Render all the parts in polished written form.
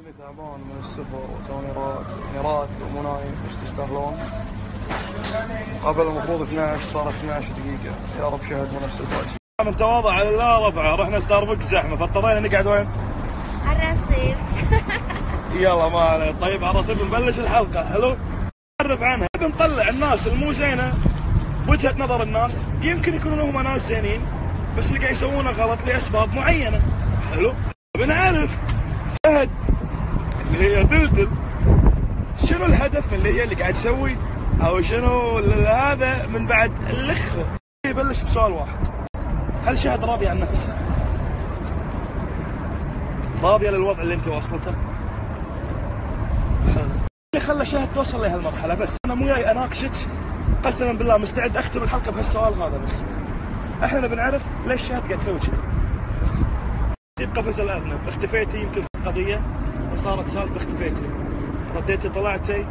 اللي تعبان من السفر وتوني راكب ومو نايم، ايش تستاهلون؟ قبل المفروض 12 صارت 12 دقيقة، يا رب شهد مو نفس الباقي. من تواضع على الله رفعه، رحنا ستاربكس زحمة فاضطرينا نقعد وين؟ على الرصيف. يلا ما عليه. طيب على الرصيف نبلش الحلقة، حلو؟ نعرف عنها، بنطلع الناس المو زينة وجهة نظر الناس، يمكن يكونون هم ناس زينين بس اللي قاعد يسوونه غلط لأسباب معينة، حلو؟ بنعرف شهد اللي هي دلدل شنو الهدف من اللي هي اللي قاعد تسوي، او شنو هذا من بعد اللخة. يبلش بسؤال واحد، هل شهد راضية عن نفسها؟ راضية للوضع اللي انت واصلته؟ حلو. اللي خلى شهد توصل لهالمرحلة، بس انا مو جاي اناقشك، قسما بالله مستعد اختم الحلقة بهالسؤال هذا، بس احنا بنعرف ليش شهد قاعد تسوي كذي. بس قفز الارنب، اختفيتي يمكن قضية وصارت سالفة، اختفيتي رديتي طلعتي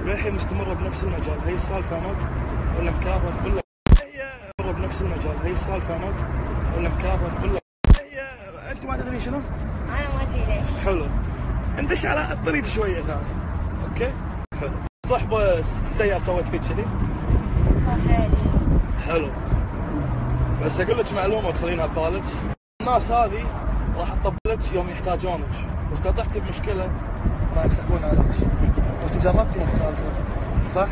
وللحين مستمرة بنفس المجال، هي السالفة نوت ولا مكابر ولا هي مستمرة بنفس المجال، هي السالفة نوت ولا مكابر ولا هي انت ما تدري شنو؟ انا ما ادري ليش. حلو، ندش على الطريق شوية ثاني، اوكي؟ حلو. صحبة السيئة سوت فيك كذي؟ حلو، بس اقول لك معلومة وتخلينها ببالك، الناس هذه راح تطبلك يوم يحتاجونك، واستطحتي بمشكلة راح يسحبون عليك، وانت جربتي هالسالفة صح؟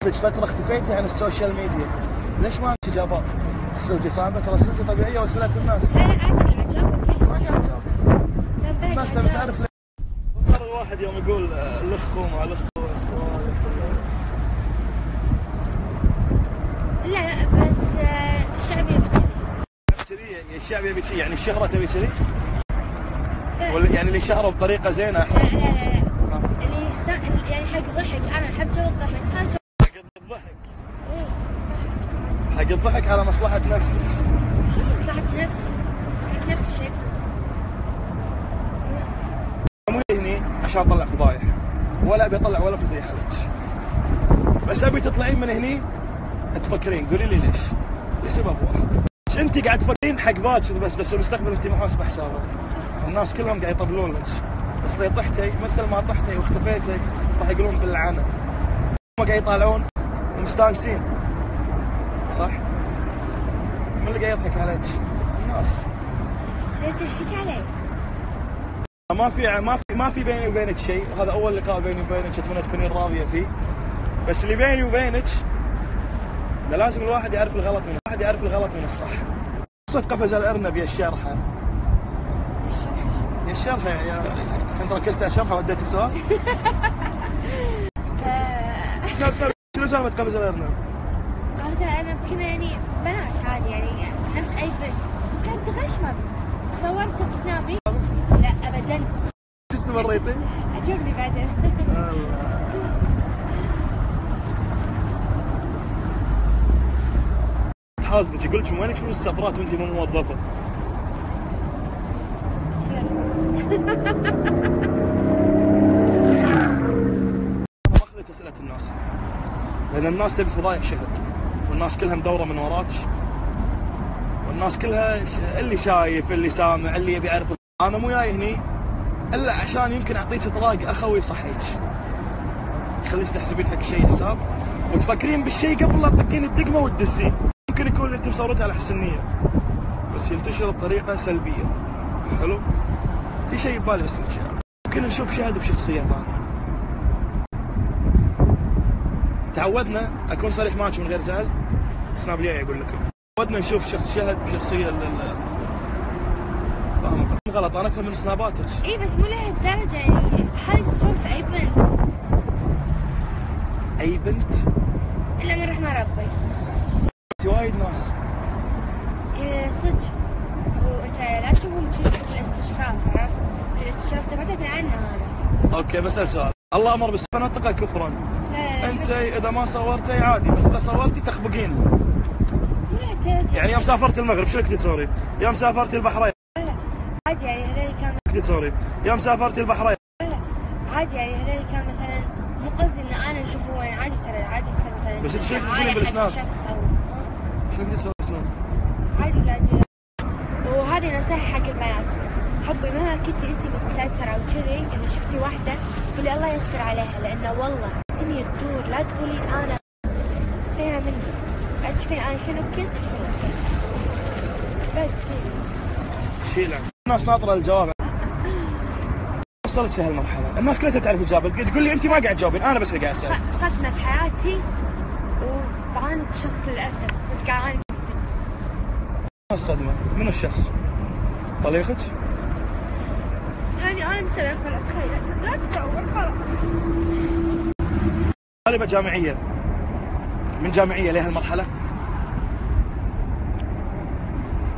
لك فترة اختفيتي عن السوشيال ميديا، ليش ما عندك اجابات؟ اسئلتي صعبة، ترى اسئلتي طبيعية واسئلة الناس. لا عادي اجاوبك ليش؟ ما قاعد اجاوب. الناس تبي تعرف ليش. الواحد يوم يقول لخ وما لخ والسوالف. لا بس الشعب يبي كذي. الشعب يبي كذي، يعني الشهرة تبي كذي؟ ولا يعني اللي شهروا بطريقة زينة أحسن؟ لا اللي يعني حق ضحك، أنا أحب جو الضحك. حق الضحك؟ إيه حق الضحك على مصلحة نفسك. شو مصلحة نفسي؟ مصلحة نفسي شكل. مو هني عشان أطلع فضايح، ولا أبي أطلع ولا فضيحة لك، بس أبي تطلعين من هني تفكرين، قولي لي ليش؟ لسبب واحد، أنت قاعد تفكرين حق باكر بس المستقبل أنت ما حاسبة حسابه. الناس كلهم قاعد يطبلون لك، بس لو طحتي مثل ما طحتي واختفيتي راح يقولون باللعنة. هم قاعد يطالعون ومستانسين صح؟ من اللي قاعد يضحك عليك؟ الناس. زين ايش فيك علي؟ ما في بيني وبينك شيء، هذا أول لقاء بيني وبينك، أتمنى تكونين راضية فيه. بس اللي بيني وبينك إنه لازم الواحد يعرف الغلط من الصح. قصة قفز الأرنب يا الشرحة. يا الشرحة يا كنت ركزت على الشرحة وديت السؤال؟ سناب شنو سالفة قفز الأرنب؟ قفز الأرنب كنا يعني بنات عادي، يعني نفس أي بنت كانت تغشمر، صورته بسنابي. لا أبدا. ايش استمريتي؟ عجبني بعدين. حاسدك، يقول لك وينك فلوس السفرات وانت مو موظفة؟ اخذت اسئلة الناس، لان الناس تبي فضايح شهد، والناس كلها مدورة من وراك، والناس كلها اللي شايف اللي سامع اللي يبي يعرف. انا مو جاي هني الا عشان يمكن اعطيك طراق اخوي يصحيك، يخليك تحسبين حق شيء حساب وتفكرين بالشيء قبل لا تطقين الدقمة وتدزين. ممكن يكون اللي انت مصورته على حسن نية بس ينتشر بطريقة سلبية، حلو؟ في شيء ببالي بس ممكن نشوف شهد بشخصية ثانية. تعودنا، اكون صريح معك من غير زعل، سناب الجاي اقول لكم، تعودنا نشوف شهد بشخصية فاهمة قصدي؟ غلط، انا افهم من سناباتك. اي بس مو لهالدرجة، يعني هذه تصير في اي بنت. اي بنت؟ الا من رحمة ربي. وايد ناس. صدق، وانت لا تشوفهم تشوف الاستشراف، عرفت؟ في الاستشراف تبعتك عنها هذا. اوكي بسأل سؤال، الله امر بالسنة نطق كفرا. لا انت اذا ما صورتي عادي، بس اذا صورتي تخبقينها. يعني يوم سافرت المغرب شو كنت تصورين؟ يوم سافرت البحرين؟ لا عادي، يعني هذول كان كنت تصورين؟ يوم سافرت البحرين؟ لا عادي، يعني هذول كان مثلا مو قصدي ان انا نشوفه وين، عادي ترى عادي تصير مثلا. بس انت شو كنت تقولين بالسناب؟ شو كنت تسوي بالسناب؟ عادي قاعد. وهذه نصيحة حق البنات، حبي مهما كنتي انت متسترة وكذي، اذا شفتي واحدة قولي الله يستر عليها، لانه والله الدنيا تدور، لا تقولين انا فيها مني، لا تشوفين انا شنو كنت وشنو صرت. بس شيلة الناس ناطرة الجواب. وصلت لهالمرحلة الناس كلها تعرف الإجابة، تقول لي أنت ما قاعد تجاوبين، أنا بس اللي قاعد أسأل. صدمة بحياتي وبعاند شخص للأسف، بس قاعد أعاند نفسي. الصدمة من الشخص؟ طليقك؟ يعني أنا مسوي خلق خيرك، لا تصور خلاص. طالبة جامعية، من جامعية لهالمرحلة؟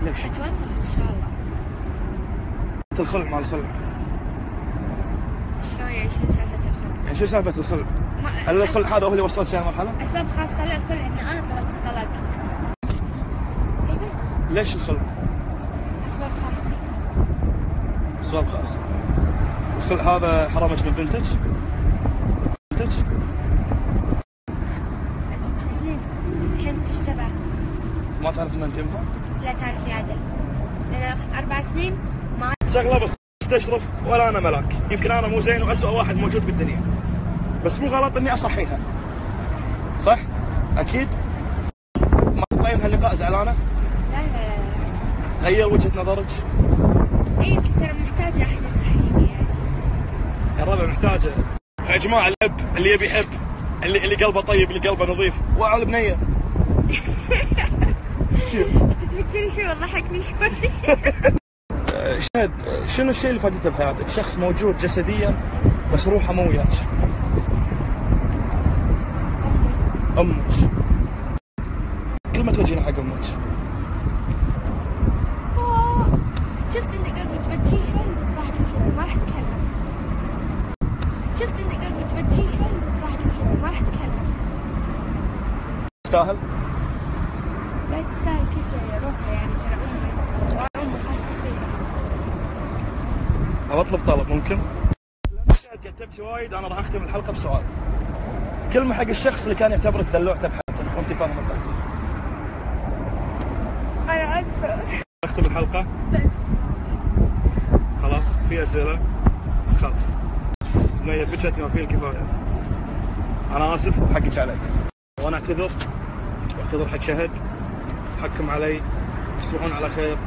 ليش؟ أتوظف إن شاء الله. الخلع مال الخلع. شلون يعني شنو سالفة الخلع؟ يعني شو سالفة الخلع؟ هل الخلع هذا هو اللي وصلك لهالمرحلة؟ أسباب خاصة للخلع إن أنا طلبت الطلاق. إي بس. ليش الخلع؟ أسباب خاصة. أسباب خاصة. الخلع هذا حرمك من بنتك؟ بنتك؟ 6 سنين، انتهمت 7. ما تعرف ان انت امها؟ لا تعرفني عدل. لأن 4 سنين ما شغله بس تشرف ولا انا ملاك، يمكن انا مو زين واسوء واحد موجود بالدنيا، بس مو غلط اني اصحيها. صح؟ اكيد؟ ما تطلعين هاللقاء زعلانه؟ لا بالعكس. غير وجهه نظرك؟ اي يمكن ترى محتاجة أحد يصحيني يعني. يا ربع محتاجه. يا جماعه الاب اللي يبي يحب، اللي قلبه طيب، اللي قلبه نظيف، وعوا البنيه. تتفكري شوي وضحكني شوي. شهد، شنو الشيء اللي فقدته بحياتك؟ شخص موجود جسديا بس روحه مو وياك. امك. كلمة توجهينها حق امك. شفت انك قاعد تبكي شوي تضحكي شوي، ما راح اتكلم. شفت انك قاعد تبكي شوي تضحكي شوي، ما راح اتكلم. تستاهل؟ لا تستاهل كل شيء، روحها يعني ترى امي، وانا امي حاسة فيها. أو اطلب طلب ممكن؟ لأن شهد قاعد تبكي وايد، انا راح اختم الحلقة بسؤال. كلمة حق الشخص اللي كان يعتبرك دلوعته بحياته وانت فاهم القصد. انا اسفة. اختم الحلقة؟ بس خلاص في اسئلة؟ بس خلاص. بنية بكت ما فيه الكفاية. انا اسف وحقك علي. وانا اعتذر واعتذر حق شهد، حقكم علي، تصبحون على خير.